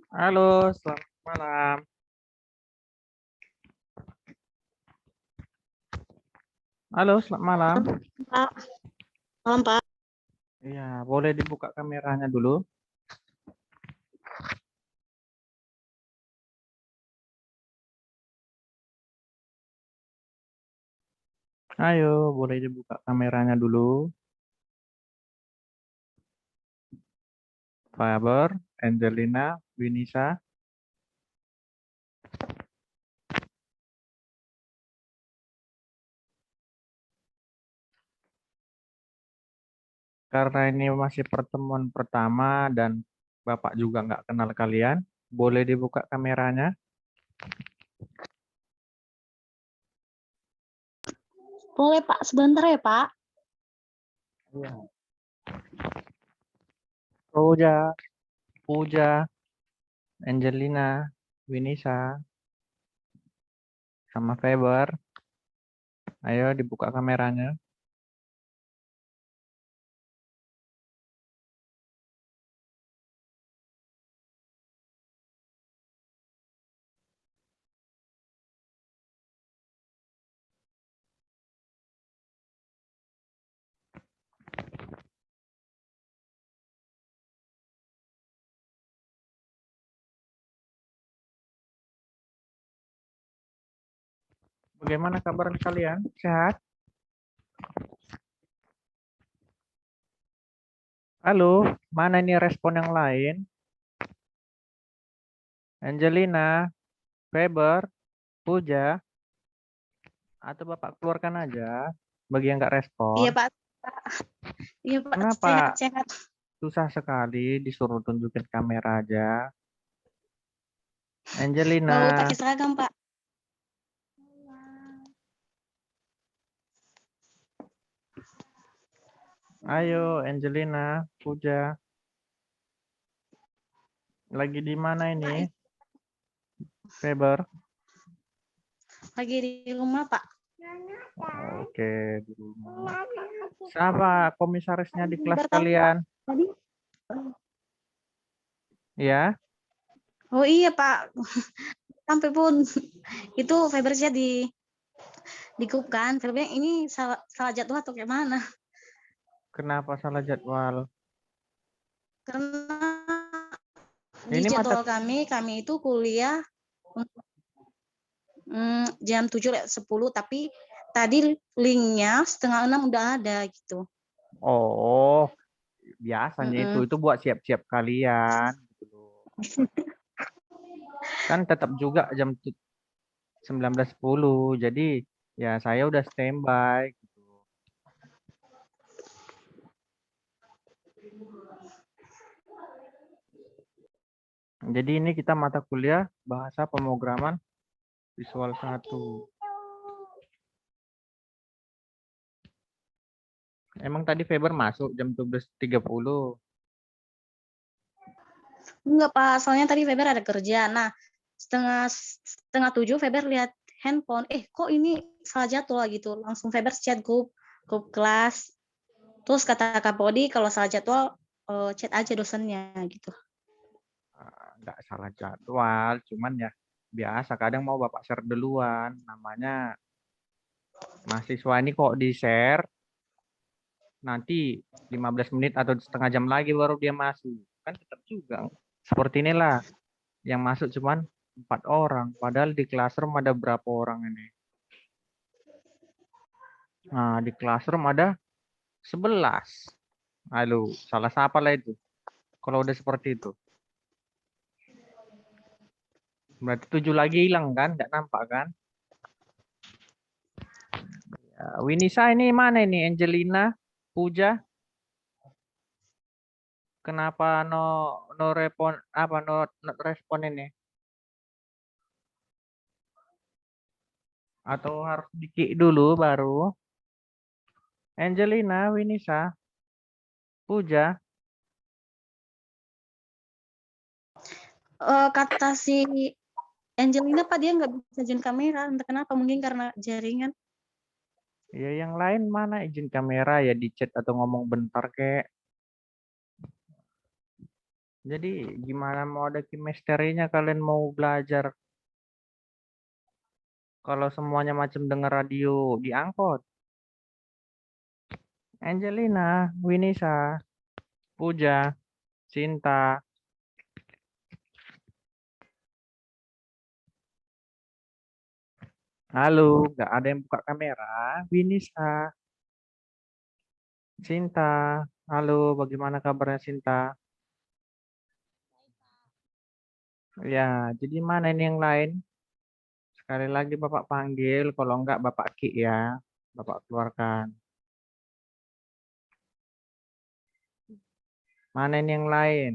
Halo, selamat malam. Halo, selamat malam. Pak, malam Pak. Iya, boleh dibuka kameranya dulu? Ayo, boleh dibuka kameranya dulu. Faber, Angelina, Winisa. Karena ini masih pertemuan pertama dan Bapak juga nggak kenal kalian, boleh dibuka kameranya? Boleh Pak, sebentar ya Pak. Iya. Puja, Puja, Angelina, Winisa, sama Faber. Ayo dibuka kameranya. Bagaimana kabar kalian? Sehat? Halo, mana ini respon yang lain? Angelina, Faber, Puja, atau Bapak keluarkan aja bagi yang nggak respon. Iya Pak. Iya Pak, Kenapa sehat-sehat. susah sekali disuruh tunjukin kamera aja? Angelina, Mau pakai seragam Pak. ayo Angelina, Puja. Lagi di mana ini? Faber. Lagi di rumah Pak. Oke, di rumah. Siapa komisarisnya di kelas Sebentar, Pak. kalian? Tadi. Ya, Oh iya Pak. Sampai pun itu fibernya di grup kan. Fibernya ini salah jadwal atau kayak mana? kenapa salah jadwal? Karena di Ini mata jadwal kami itu kuliah jam 7.10, tapi tadi linknya 5:30 udah ada gitu. Oh, biasanya Mm-mm. itu buat siap-siap kalian gitu loh. Kan tetap juga jam 19.10. Jadi ya saya udah standby gitu. Jadi ini kita mata kuliah bahasa pemrograman visual 1. Emang tadi Faber masuk jam 12.30. Enggak Pak, soalnya tadi Feber ada kerja. Nah, setengah 7 Feber lihat handphone. Kok ini salah jadwal gitu. Langsung Feber chat grup kelas. Terus kata Kak Podi kalau salah jadwal chat aja dosennya gitu. Nggak salah jadwal, cuman ya biasa kadang mau Bapak share duluan. Namanya mahasiswa ini kok di-share nanti 15 menit atau setengah jam lagi baru dia masuk. Kan tetap juga. Seperti inilah yang masuk cuman 4 orang. Padahal di classroom ada berapa orang ini? Nah, di classroom ada 11. Halo, salah siapa lah itu? Kalau udah seperti itu. Berarti 7 lagi hilang kan? Nggak nampak kan? Ya, Winisa ini mana ini? Angelina? Puja? Kenapa no respon apa no respon ini? Atau harus di dulu baru? Angelina, Winisa, Puja. Kata si Angelina Pak dia nggak bisa izin kamera. Entah kenapa, mungkin karena jaringan. Ya yang lain mana izin kamera ya di chat atau ngomong bentar kek. Jadi gimana mau ada misterinya kalian mau belajar kalau semuanya macam dengar radio di angkot? Angelina, Winisa, Puja, Cinta. Halo, nggak ada yang buka kamera. Winisa, Cinta. Halo, bagaimana kabarnya Cinta? Ya, jadi mana ini yang lain? Sekali lagi Bapak panggil, kalau enggak Bapak kick ya. Bapak keluarkan. Mana ini yang lain?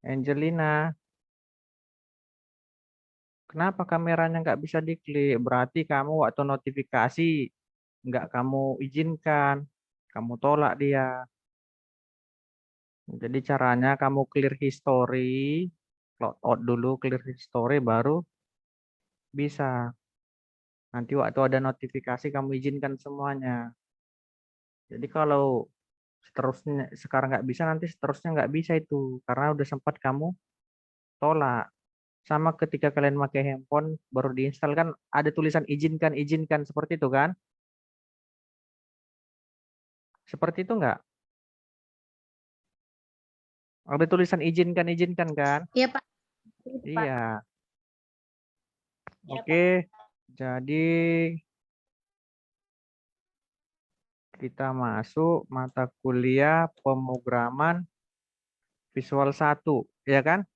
Angelina, kenapa kameranya nggak bisa diklik? Berarti kamu waktu notifikasi nggak kamu izinkan. Kamu tolak dia. Jadi caranya kamu clear history, log out dulu, clear history, baru bisa. Nanti waktu ada notifikasi kamu izinkan semuanya. Jadi kalau seterusnya sekarang nggak bisa, nanti seterusnya nggak bisa itu. Karena udah sempat kamu tolak. Sama ketika kalian pakai handphone, baru diinstal kan ada tulisan izinkan, izinkan. Seperti itu kan? Seperti itu nggak? Ada tulisan izinkan, izinkan kan? Iya, Pak. Pak. Iya. Iya, Pak. Oke. Jadi kita masuk mata kuliah pemrograman visual 1, ya kan?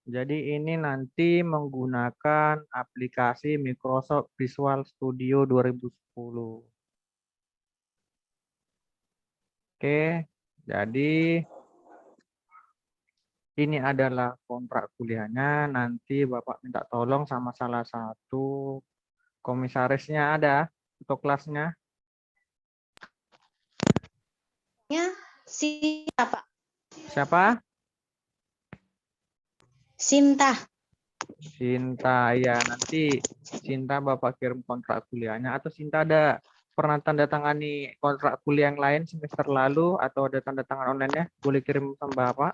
Jadi ini nanti menggunakan aplikasi Microsoft Visual Studio 2010. Oke, jadi ini adalah kontrak kuliahnya. Nanti Bapak minta tolong sama salah satu komisarisnya ada untuk kelasnya. Ya, Sinta, Pak. Siapa? Sinta. Cinta. Ya, nanti Cinta Bapak kirim kontrak kuliahnya. Atau Cinta ada pernah tanda tangani kontrak kuliah yang lain semester lalu atau ada tanda tangan online-nya? Boleh kirim sama Bapak.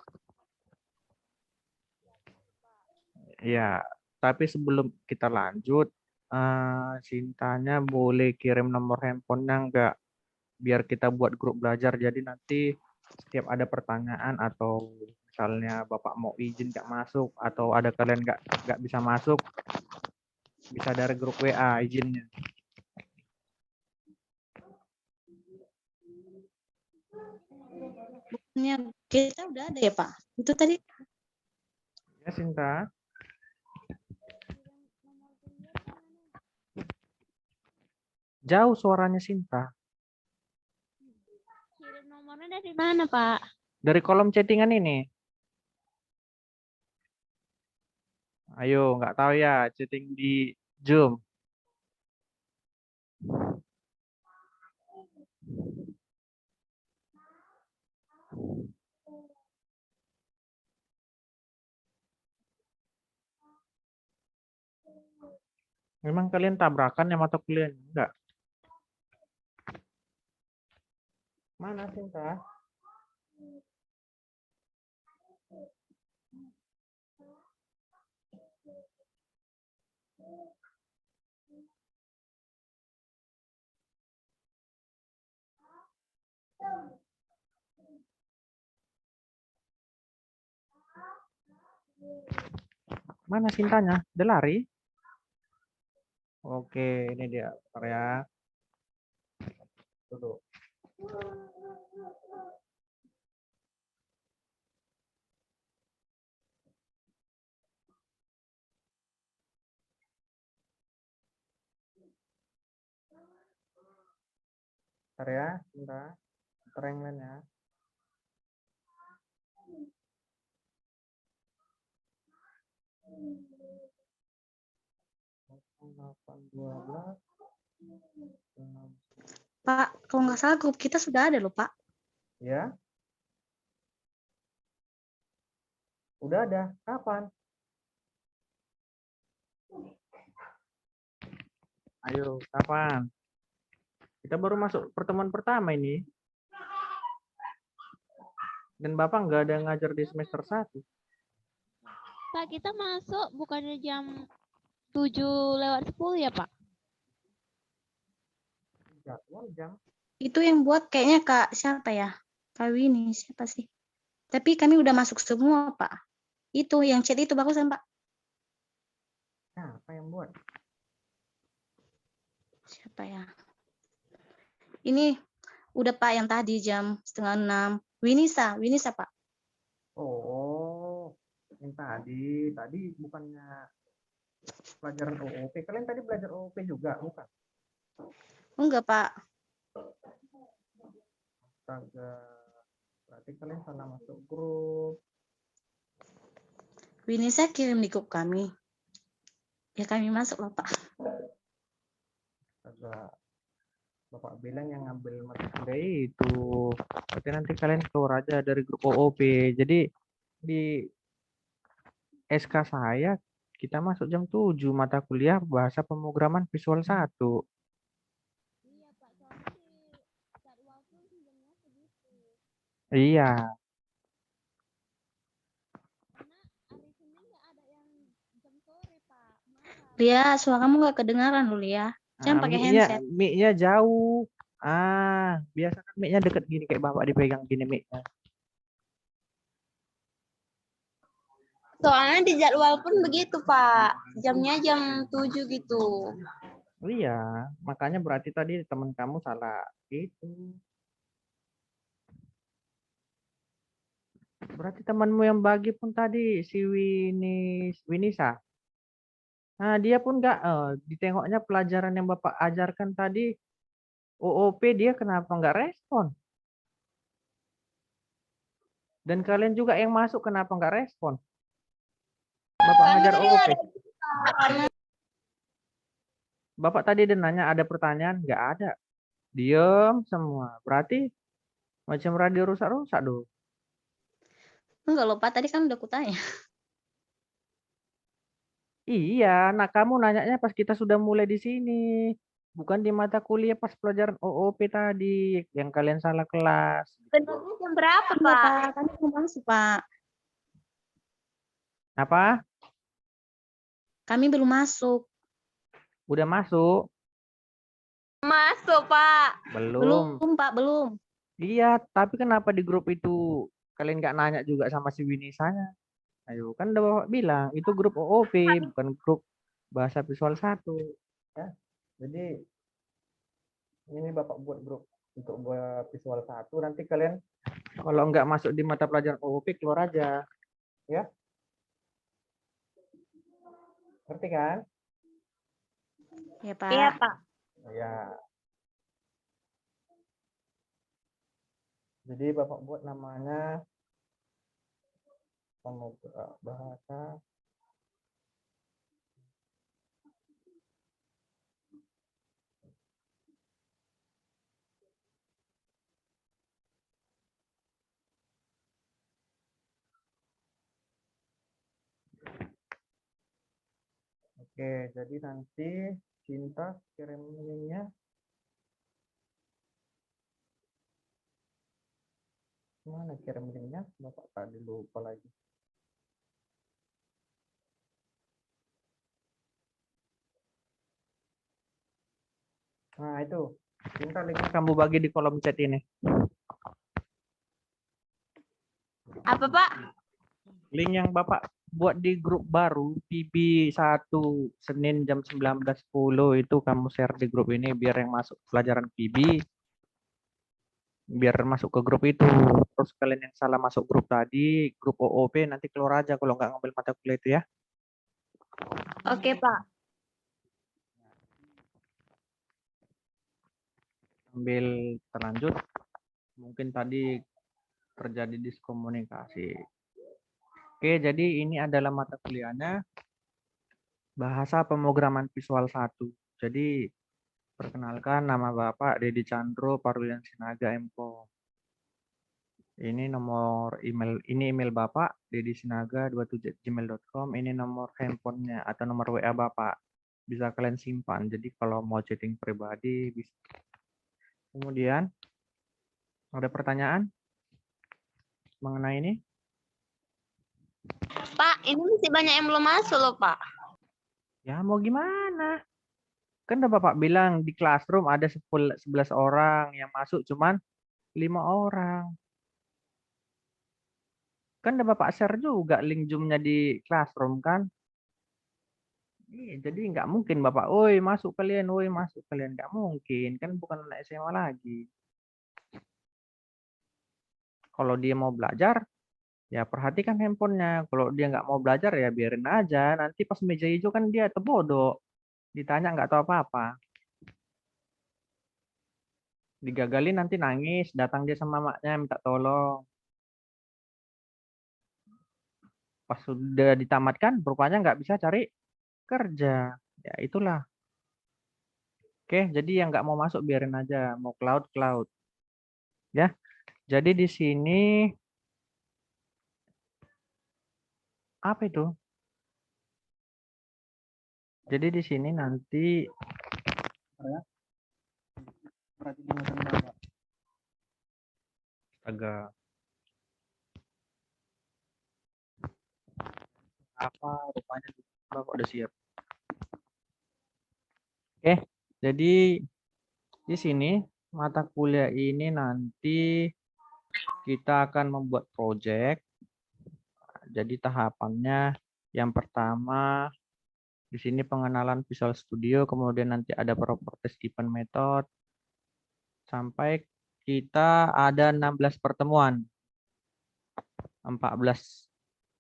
Ya, tapi sebelum kita lanjut, Cintanya boleh kirim nomor handphonenya enggak? Biar kita buat grup belajar. Jadi nanti setiap ada pertanyaan atau misalnya Bapak mau izin nggak masuk atau ada kalian nggak bisa masuk, bisa dari grup WA izinnya. Bukannya kita udah ada ya, Pak? Itu tadi. Ya, Cinta. Jauh suaranya Cinta. Kirim nomornya dari mana, Pak? Dari kolom chattingan ini. Ayo, nggak tahu ya, chatting di Zoom. Memang kalian tabrakan ya mata kuliahnya? Enggak. Mana Cinta? Mana Cintanya? Dia lari? Oke, ini dia. Bentar ya. Duduk. Bentar ya, Cinta. Bentar yang lain ya. 812. Pak, kalau nggak salah grup kita sudah ada loh, Pak. Ya, udah ada. Kapan? Ayo, kapan? Kita baru masuk pertemuan pertama ini. Dan Bapak nggak ada ngajar di semester 1. Pak, kita masuk bukannya jam 7:10 ya, Pak? Jadwal jam. Itu yang buat kayaknya Kak siapa ya? Kak Winnie, siapa sih? Tapi kami udah masuk semua, Pak. Itu yang chat itu bagusan, Pak. Nah, apa yang buat? Siapa ya? Ini udah Pak yang tadi jam 5:30. Winisa, Pak. Oh, yang tadi bukannya pelajaran OOP. Kalian tadi belajar OOP juga, bukan? Enggak, Pak. Astaga. Berarti kalian salah masuk grup. Winisa kirim di grup kami. Ya kami masuk loh, Pak. Astaga. Bapak bilang yang ngambil mata kuliah itu. Berarti nanti kalian keluar aja dari grup OOP. Jadi di SK saya kita masuk jam 7 mata kuliah bahasa pemrograman visual 1. Iya, Pak. Soalnya di jadwal tuh jamnya segitu. Iya. Karena hari Senin nggak ada yang jam sore, Pak. Malam. Lia, suaramu nggak kedengaran loh, Lia. Jangan pakai handset. Mic-nya jauh. Biasa kan mic-nya deket gini kayak Bapak dipegang gini mic-nya. Soalnya di jadwal pun begitu, Pak. Jamnya jam 7 gitu. Iya, makanya berarti tadi teman kamu salah itu. Berarti temanmu yang bagi pun tadi si Winisa. Nah, dia pun nggak ditengoknya pelajaran yang Bapak ajarkan tadi OOP dia kenapa nggak respon? Dan kalian juga yang masuk kenapa nggak respon? Bapak ngajar OOP. Bapak tadi dia nanya ada pertanyaan, nggak ada. Diem semua. Berarti macam radio rusak-rusak dong. Enggak loh, Pak. Tadi kan udah kutanya. Iya, nah kamu nanyanya pas kita sudah mulai di sini. Bukan di mata kuliah pas pelajaran OOP tadi. Yang kalian salah kelas. Benarnya jam berapa, Enggak, Pak? Pak. Kami belum masuk, Pak. Apa? Kami belum masuk. Udah masuk? Masuk, Pak. Belum. Belum, Pak. Belum. Iya, tapi kenapa di grup itu kalian nggak nanya juga sama si Winisanya? Ayo, kan udah Bapak bilang, itu grup OOP, bukan grup bahasa visual 1. Ya, jadi ini Bapak buat grup untuk buat visual 1. Nanti kalian kalau nggak masuk di mata pelajaran OOP, keluar aja. Ya, ngerti kan? Ya, Pak. Iya, Pak. Ya. Jadi Bapak buat namanya bahasa Oke, jadi nanti Cinta kirim linknya. Mana kirim linknya? Bapak tadi lupa lagi. Nah itu, Cinta linknya kamu bagi di kolom chat ini. Apa, Pak? Link yang Bapak buat di grup baru PB1 Senin jam 19.10 itu kamu share di grup ini biar yang masuk pelajaran PB biar masuk ke grup itu. Terus kalian yang salah masuk grup tadi, grup OOP nanti keluar aja kalau nggak ngambil mata kuliah itu ya. Oke, Pak. Sambil terlanjut, mungkin tadi terjadi diskomunikasi. Oke, jadi ini adalah mata kuliahnya bahasa pemrograman visual 1. Jadi perkenalkan nama Bapak Dedi Chandro Parulian Sinaga M.Com. Ini nomor email, ini email Bapak dedisinaga27@gmail.com. Ini nomor handphonenya atau nomor WA Bapak. Bisa kalian simpan. Jadi kalau mau chatting pribadi bisa. Kemudian ada pertanyaan? mengenai ini? Pak, ini masih banyak yang belum masuk loh, Pak. Ya mau gimana? Kan udah Bapak bilang di classroom ada 11 orang, yang masuk cuman 5 orang. Kan udah Bapak share juga link Zoom-nya di classroom kan? Jadi nggak mungkin Bapak, woi masuk kalian, woi masuk kalian. Nggak mungkin, kan bukan anak SMA lagi. Kalau dia mau belajar, ya perhatikan handphonenya. Kalau dia nggak mau belajar, ya biarin aja. Nanti pas meja hijau kan dia terbodoh. Ditanya nggak tahu apa-apa. Digagalin nanti nangis, datang dia sama maknya minta tolong. Pas sudah ditamatkan, rupanya nggak bisa cari kerja. Ya itulah. Oke, jadi yang nggak mau masuk biarin aja. Mau cloud. Ya, jadi di sini apa itu? Jadi di sini nanti agak apa rupanya Bapak udah siap. Oke, jadi di sini mata kuliah ini nanti kita akan membuat project. Jadi tahapannya yang pertama di sini pengenalan Visual Studio, kemudian nanti ada properties event method, sampai kita ada 16 pertemuan. 14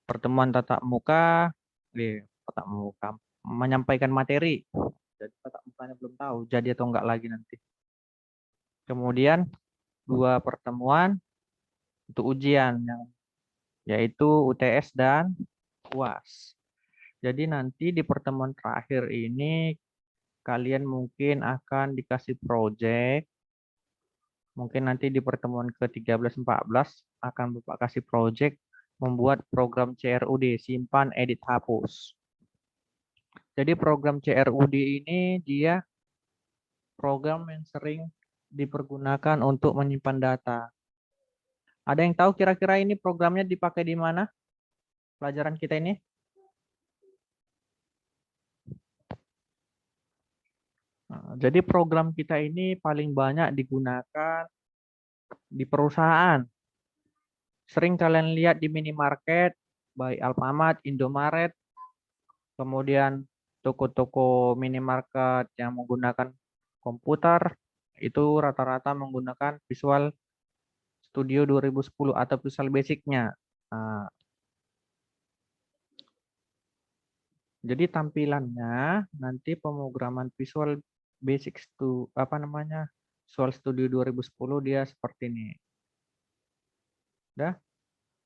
pertemuan tatap muka, menyampaikan materi. Jadi tatap mukanya belum tahu jadi atau enggak lagi nanti. Kemudian 2 pertemuan untuk ujian, yaitu UTS dan UAS. Jadi nanti di pertemuan terakhir ini kalian mungkin akan dikasih project. Mungkin nanti di pertemuan ke-13-14 akan Bapak kasih project membuat program CRUD, simpan, edit, hapus. Jadi program CRUD ini dia program yang sering dipergunakan untuk menyimpan data. Ada yang tahu kira-kira ini programnya dipakai di mana? Pelajaran kita ini? Nah, jadi program kita ini paling banyak digunakan di perusahaan. Sering kalian lihat di minimarket, baik Alfamart, Indomaret, kemudian toko-toko minimarket yang menggunakan komputer, itu rata-rata menggunakan Visual Studio 2010 atau Visual Basic-nya. Nah, jadi tampilannya nanti pemrograman Visual Basic itu Visual Studio 2010 dia seperti ini. Udah.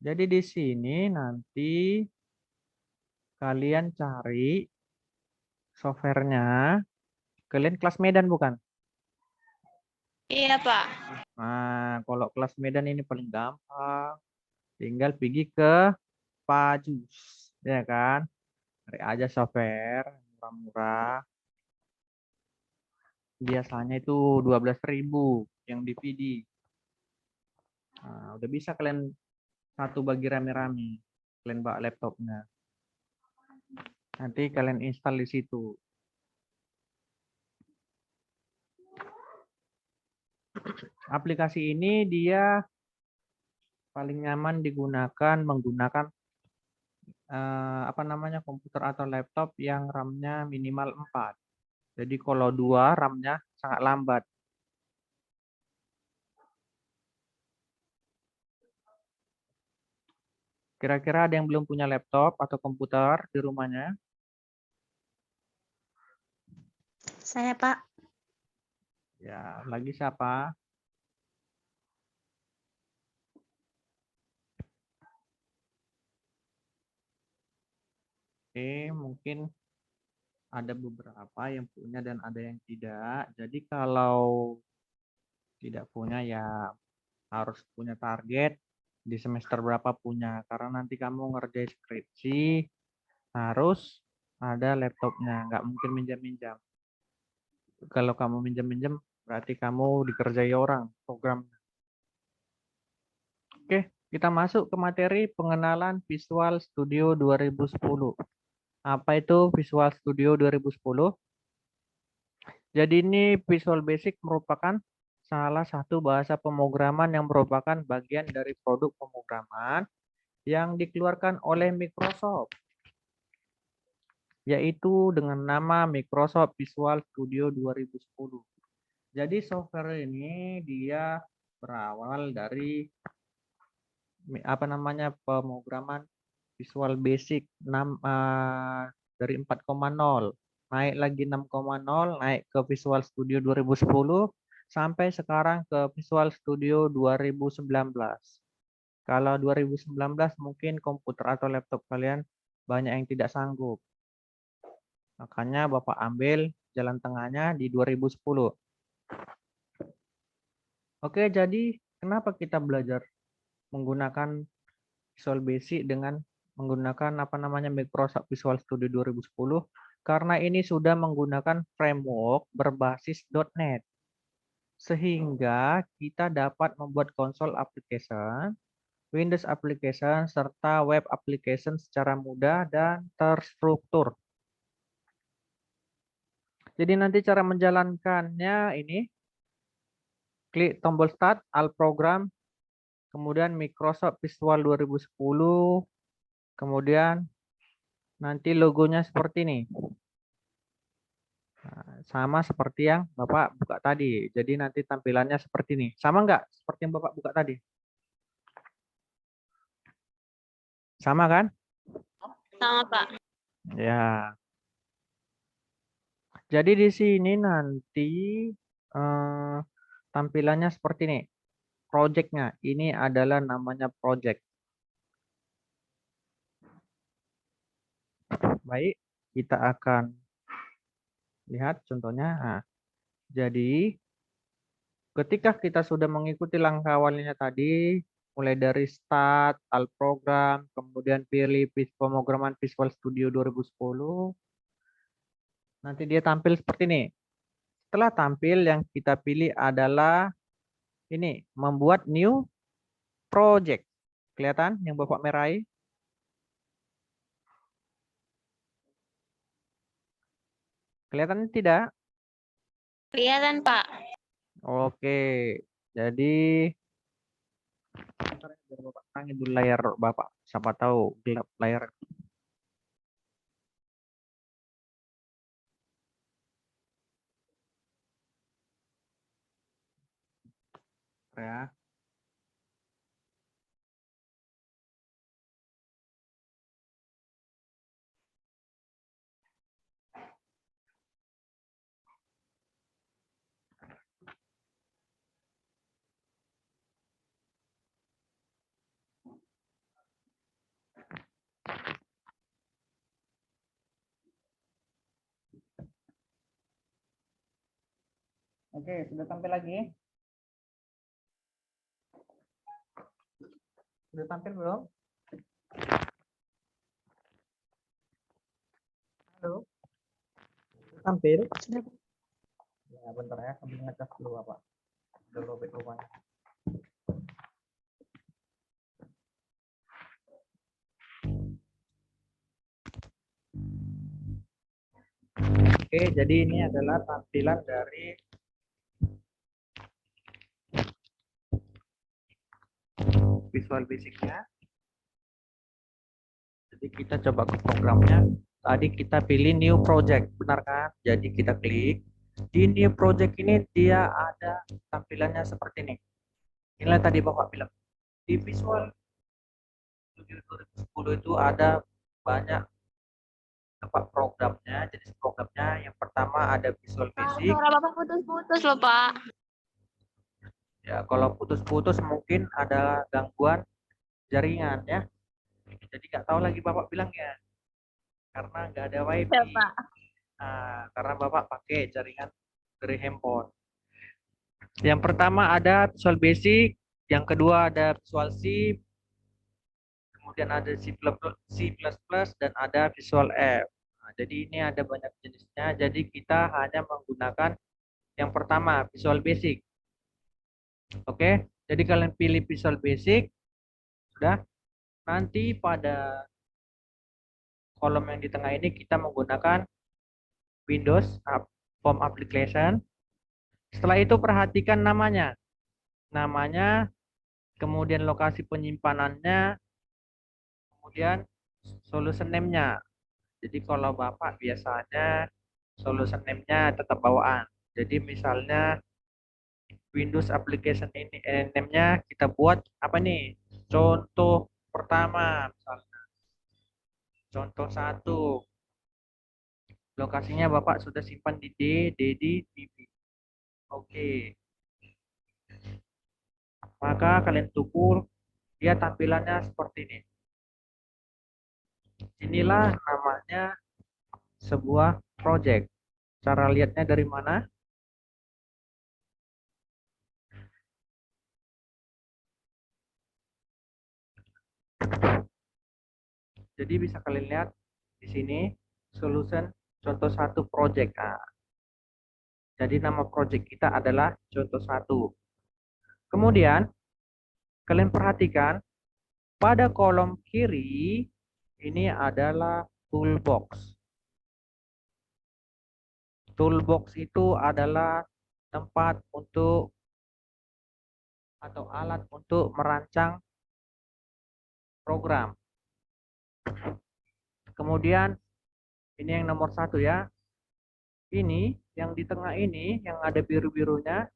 Jadi di sini nanti kalian cari softwarenya. Kalian kelas Medan bukan? Iya, Pak. Nah, kalau kelas Medan ini paling gampang. Tinggal pergi ke Pajus, ya kan? Cari aja software murah-murah. Biasanya itu 12.000 yang DVD. Nah, udah bisa kalian satu bagi rame-rame. Kalian bawa laptopnya. Nanti kalian install di situ. Aplikasi ini dia paling nyaman digunakan menggunakan komputer atau laptop yang RAM-nya minimal 4. Jadi kalau 2 RAM-nya sangat lambat. Kira-kira ada yang belum punya laptop atau komputer di rumahnya? Saya, Pak. Ya, lagi siapa? Oke, mungkin ada beberapa yang punya dan ada yang tidak. Jadi kalau tidak punya ya harus punya target di semester berapa punya. Karena nanti kamu ngerjain skripsi harus ada laptopnya. Nggak mungkin minjam-minjam. Kalau kamu minjam-minjam berarti kamu dikerjai orang program. Oke, Kita masuk ke materi pengenalan Visual Studio 2010. Apa itu Visual Studio 2010? Jadi ini Visual Basic merupakan salah satu bahasa pemrograman yang merupakan bagian dari produk pemrograman yang dikeluarkan oleh Microsoft, yaitu dengan nama Microsoft Visual Studio 2010. Jadi software ini dia berawal dari pemrograman Visual Basic dari 4.0, naik lagi 6.0, naik ke Visual Studio 2010 sampai sekarang ke Visual Studio 2019. Kalau 2019 mungkin komputer atau laptop kalian banyak yang tidak sanggup. Makanya Bapak ambil jalan tengahnya di 2010. Oke, jadi kenapa kita belajar menggunakan Visual Basic dengan menggunakan Microsoft Visual Studio 2010? Karena ini sudah menggunakan framework berbasis .NET. Sehingga kita dapat membuat konsol application, Windows application, serta web application secara mudah dan terstruktur. Jadi nanti cara menjalankannya ini, klik tombol Start, All Program, kemudian Microsoft Visual 2010, kemudian nanti logonya seperti ini. Nah, sama seperti yang Bapak buka tadi. Jadi nanti tampilannya seperti ini. Sama nggak seperti yang Bapak buka tadi? Sama kan? Sama, Pak. Ya. Jadi di sini nanti tampilannya seperti ini. Project-nya. Ini adalah namanya project. Baik, kita akan lihat contohnya. Nah, jadi ketika kita sudah mengikuti langkah awalnya tadi, mulai dari start, all program, kemudian pilih pemrograman Visual Studio 2010, nanti dia tampil seperti ini. Setelah tampil, yang kita pilih adalah ini, membuat new project. Kelihatan yang Bapak merahi? Kelihatan tidak? Kelihatan, Pak. Oke, jadi biar Bapak terangin dulu layar Bapak. Siapa tahu gelap layar. Ya. Oke, sudah tampil lagi? Sudah tampil belum? Halo? Sudah tampil? Sudah. Ya, bentar ya, sambil ngecas dulu Bapak. Udah lobet rupanya. Oke, jadi ini adalah tampilan dari Visual Basic-nya. Jadi kita coba ke programnya. Tadi kita pilih New Project, benar kan? Jadi kita klik. Di New Project ini dia ada tampilannya seperti ini. Inilah tadi Bapak bilang. Di Visual Studio 2010 itu ada banyak tempat programnya. Jenis programnya yang pertama ada Visual Basic. Suara Bapak putus-putus loh, Pak. Ya, kalau putus-putus mungkin ada gangguan jaringan ya. Jadi nggak tahu lagi Bapak bilangnya. Karena nggak ada wifi. Ya, Pak. Nah, karena Bapak pakai jaringan dari handphone. Yang pertama ada Visual Basic, yang kedua ada Visual C, kemudian ada C++, dan ada Visual F. Nah, jadi ini ada banyak jenisnya. Jadi kita hanya menggunakan yang pertama Visual Basic. Oke, jadi kalian pilih Visual Basic. Sudah. Nanti pada kolom yang di tengah ini kita menggunakan Windows Form Application. Setelah itu perhatikan namanya. Namanya, kemudian lokasi penyimpanannya, kemudian solution name-nya. Jadi kalau Bapak biasanya solution name-nya tetap bawaan. Jadi misalnya Windows application ini name-nya kita buat apa nih? Contoh pertama, misalnya contoh 1. Lokasinya Bapak sudah simpan di DDDB. Oke. Maka kalian tunggu dia tampilannya seperti ini. Inilah namanya sebuah project. Cara lihatnya dari mana? Jadi bisa kalian lihat di sini solution contoh 1 project. Nah, jadi nama project kita adalah contoh 1. Kemudian kalian perhatikan pada kolom kiri ini adalah toolbox. Toolbox itu adalah tempat untuk atau alat untuk merancang program. Kemudian ini yang nomor 1 ya. Ini yang di tengah ini yang ada biru-birunya.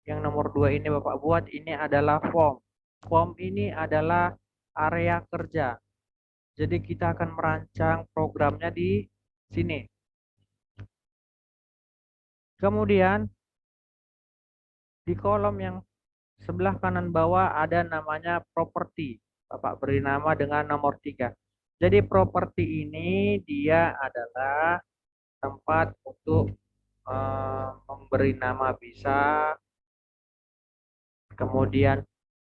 Yang nomor 2 ini Bapak buat, ini adalah form. Form ini adalah area kerja. Jadi kita akan merancang programnya di sini. Kemudian di kolom yang sebelah kanan bawah ada namanya properti. Bapak beri nama dengan nomor 3. Jadi properti ini dia adalah tempat untuk memberi nama bisa, kemudian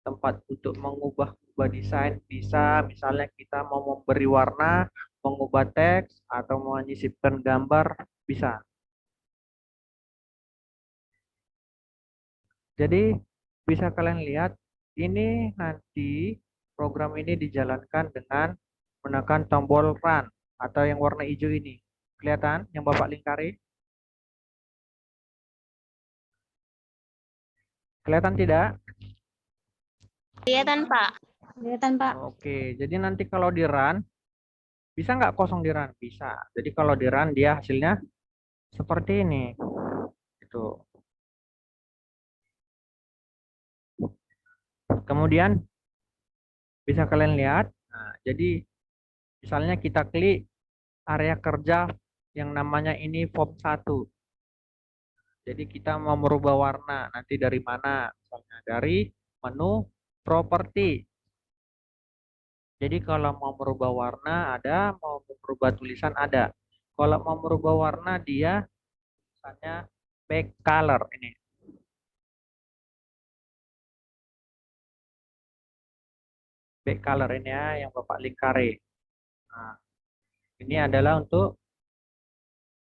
tempat untuk mengubah desain bisa, misalnya kita mau memberi warna, mengubah teks, atau menyisipkan gambar, bisa. Jadi bisa kalian lihat, ini nanti program ini dijalankan dengan menekan tombol run, atau yang warna hijau ini. Kelihatan yang Bapak lingkari? Kelihatan tidak? Kelihatan, Pak. Kelihatan, Pak. Oke, jadi nanti kalau di run, bisa nggak kosong di run? Bisa. Jadi kalau di run dia hasilnya seperti ini. Itu. Kemudian bisa kalian lihat. Nah, jadi misalnya kita klik area kerja yang namanya ini form 1. Jadi kita mau merubah warna. Nanti dari mana? Misalnya dari menu properti. Jadi kalau mau merubah warna ada, mau merubah tulisan ada. Kalau mau merubah warna dia misalnya back color ini. Back color ini ya yang Bapak lingkari. Nah, ini adalah untuk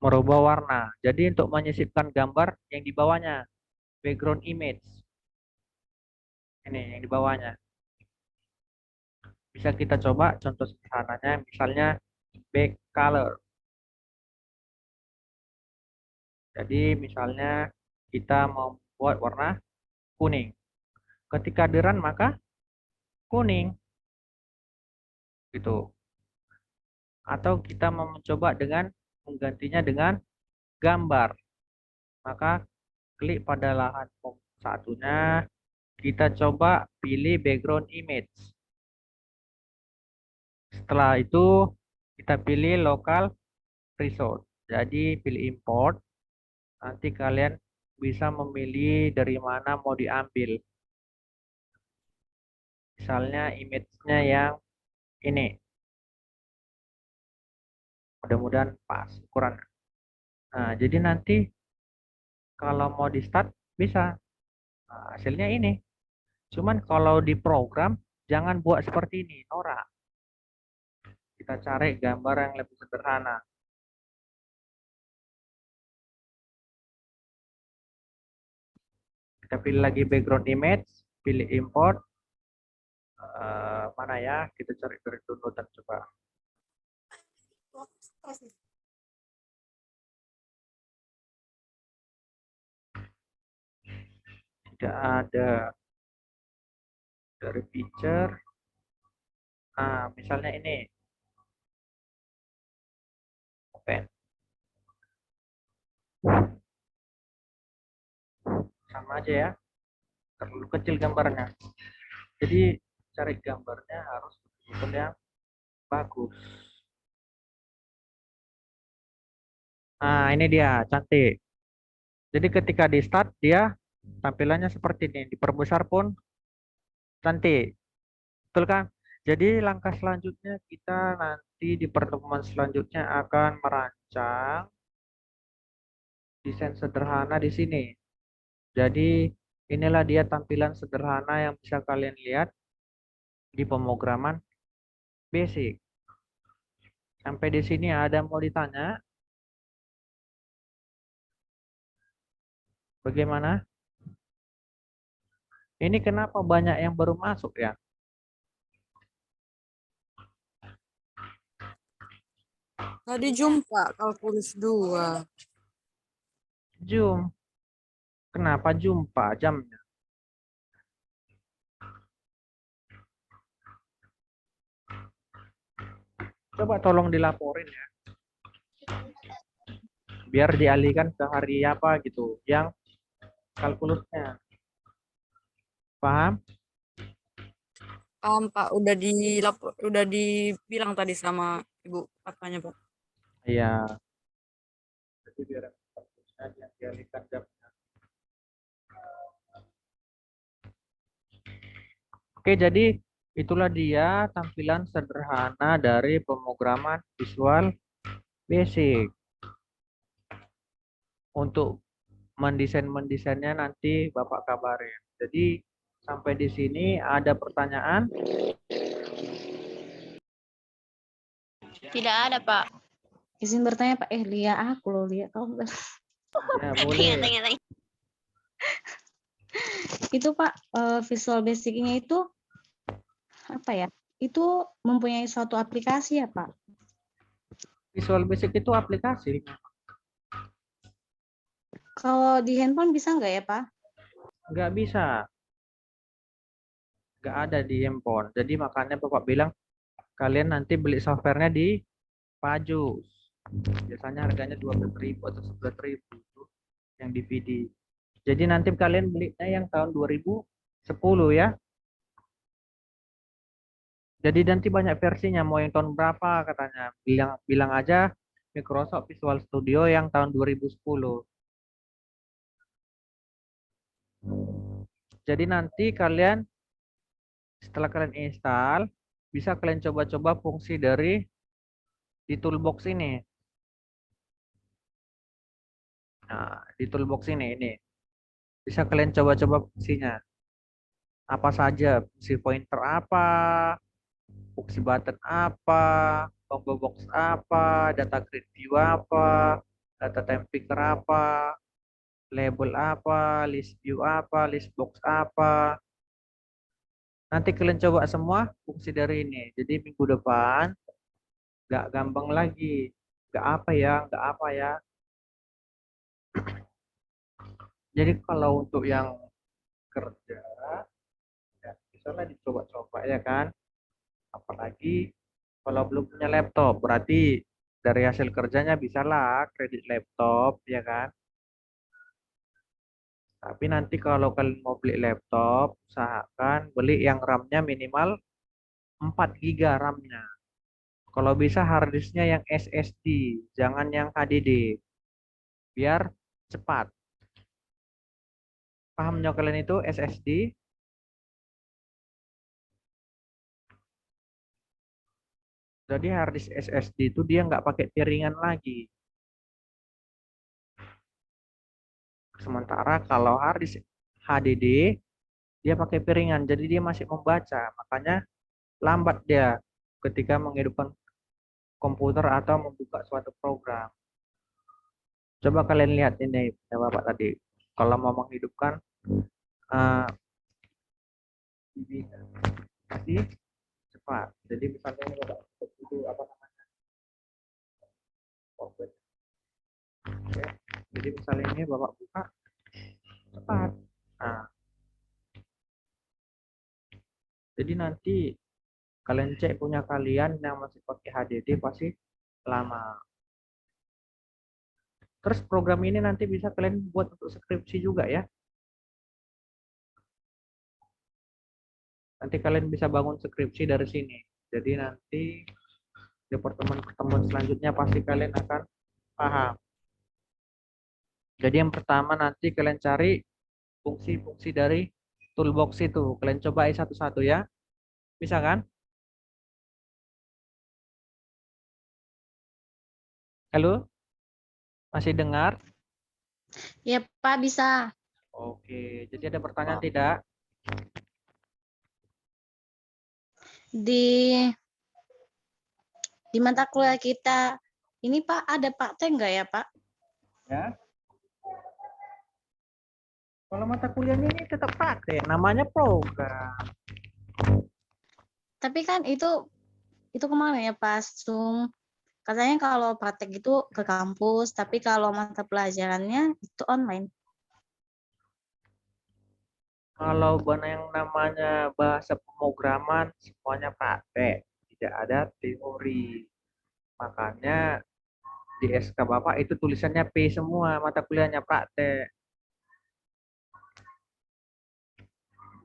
merubah warna. Jadi untuk menyisipkan gambar yang di bawahnya, background image. Ini yang di bawahnya. Bisa kita coba contoh sederhananya, misalnya back color. Jadi misalnya kita mau buat warna kuning. Ketika di run maka kuning. Gitu. Atau kita mau mencoba dengan menggantinya dengan gambar. Maka klik pada lahan form satunya, kita coba pilih background image. Setelah itu kita pilih local resource. Jadi pilih import. Nanti kalian bisa memilih dari mana mau diambil. Misalnya image-nya yang ini. Mudah-mudahan pas ukuran. Nah, jadi nanti kalau mau di start bisa. Nah, hasilnya ini. Cuman kalau di program jangan buat seperti ini, norak. Kita cari gambar yang lebih sederhana. Kita pilih lagi background image, pilih import. Mana ya? Kita cari dari downloadan coba. Tidak ada dari picture. Nah, misalnya ini. Open. Sama aja ya. Terlalu kecil gambarnya. Jadi cari gambarnya harus betul yang bagus. Nah, ini dia, cantik. Jadi ketika di start dia tampilannya seperti ini. Diperbesar pun cantik. Betul kan? Jadi langkah selanjutnya kita nanti di pertemuan selanjutnya akan merancang desain sederhana di sini. Jadi inilah dia tampilan sederhana yang bisa kalian lihat di pemrograman basic. Sampai di sini ada mau ditanya? Bagaimana? Ini kenapa banyak yang baru masuk ya? Tadi jumpa kalkulus 2. Zoom. Kenapa jumpa jamnya? Coba tolong dilaporin ya. Biar dialihkan ke hari apa gitu. Yang kalkulusnya. Paham? Paham Pak, udah dibilang tadi sama Ibu kakaknya Pak. Iya. Jadi biar kalkulusnya yang dialihkan jamnya. Oke, jadi itulah dia tampilan sederhana dari pemrograman Visual Basic. Untuk mendesainnya nanti Bapak kabarin. Jadi sampai di sini ada pertanyaan? Tidak ada, Pak. Izin bertanya Pak, Lia aku loh, Lia. Kamu Ya, boleh. Tanya. itu Pak, Visual Basic-nya itu apa ya? Itu mempunyai suatu aplikasi ya Pak? Visual Basic itu aplikasi. Kalau di handphone bisa nggak ya Pak? Nggak bisa. Nggak ada di handphone. Jadi makanya Bapak bilang kalian nanti beli softwarenya di Pajus. Biasanya harganya 12.000 atau 11.000 itu yang DVD. Jadi nanti kalian belinya yang tahun 2010 ya. Jadi nanti banyak versinya, mau yang tahun berapa katanya. Bilang aja Microsoft Visual Studio yang tahun 2010. Jadi nanti kalian setelah kalian install, bisa kalian coba-coba fungsi dari di toolbox ini. Nah, di toolbox ini. Bisa kalian coba-coba fungsinya. Apa saja, fungsi pointer apa, fungsi button apa, combo box apa, data grid view apa, data time picker apa, label apa, list view apa, list box apa. Nanti kalian coba semua fungsi dari ini. Jadi minggu depan nggak gampang lagi. Nggak apa ya. Jadi kalau untuk yang kerja, ya misalnya dicoba-coba ya kan. Apalagi kalau belum punya laptop, berarti dari hasil kerjanya bisalah kredit laptop, ya kan. Tapi nanti kalau kalian mau beli laptop, usahakan beli yang RAM-nya minimal 4 GB RAM-nya. Kalau bisa harddisknya yang SSD, jangan yang HDD. Biar cepat. Pahamnya kalian itu SSD? Jadi harddisk SSD itu dia nggak pakai piringan lagi. Sementara kalau harddisk HDD, dia pakai piringan, jadi dia masih membaca. Makanya lambat dia ketika menghidupkan komputer atau membuka suatu program. Coba kalian lihat ini, ya Bapak tadi. Kalau mau menghidupkan uh, masih cepat. Jadi misalnya ini Bapak itu apa namanya? Oke. Jadi misalnya ini Bapak buka cepat. Nah, jadi nanti kalian cek punya kalian yang masih pakai HDD pasti lama. Terus program ini nanti bisa kalian buat untuk skripsi juga ya. Nanti kalian bisa bangun skripsi dari sini. Jadi nanti di pertemuan-pertemuan selanjutnya pasti kalian akan paham. Jadi yang pertama nanti kalian cari fungsi-fungsi dari toolbox itu. Kalian coba satu-satu ya. Bisa kan? Halo? Masih dengar? Ya Pak, bisa. Oke, jadi ada pertanyaan tidak? Di mata kuliah kita ini Pak, ada praktek enggak ya Pak? Ya. Kalau mata kuliahnya ini tetap praktek, namanya program. Tapi kan itu kemana ya Pak Zoom? Katanya kalau praktek itu ke kampus, tapi kalau mata pelajarannya itu online. Kalau yang namanya bahasa pemrograman semuanya praktek, tidak ada teori. Makanya di SK Bapak itu tulisannya P semua, mata kuliahnya praktek.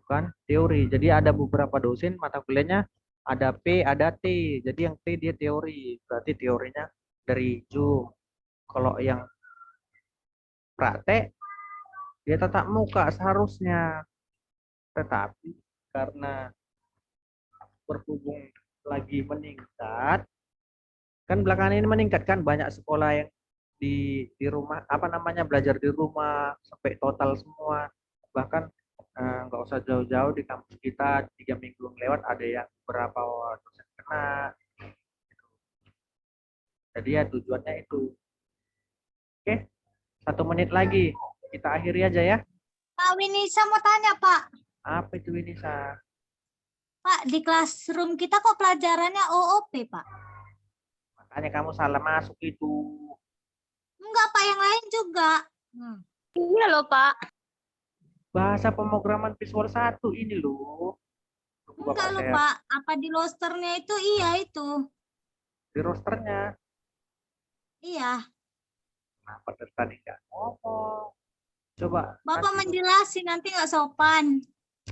Bukan teori. Jadi ada beberapa dosen mata kuliahnya ada P, ada T. Jadi yang T dia teori, berarti teorinya dari Zoom. Kalau yang praktek dia tatap muka seharusnya. Tetapi karena berhubung lagi meningkat, kan belakangan ini meningkat kan banyak sekolah yang di rumah apa namanya belajar di rumah sampai total semua. Bahkan nggak usah jauh-jauh di kampus kita 3 minggu yang lewat ada yang berapa dosen kena. Jadi ya tujuannya itu. Oke, 1 menit lagi kita akhiri aja ya. Pak Winisa mau tanya, Pak. Apa itu ini Pak, di classroom kita kok pelajarannya OOP, Pak? makanya kamu salah masuk itu. Enggak, Pak, yang lain juga. Iya loh Pak. Bahasa pemrograman Visual 1 ini loh. Tunggu Enggak Bapak loh, share Pak. Apa di rosternya itu iya itu. di rosternya. Iya. Kenapa dari tadi nggak ngomong? Coba Bapak nanti menjelasin nanti nggak sopan.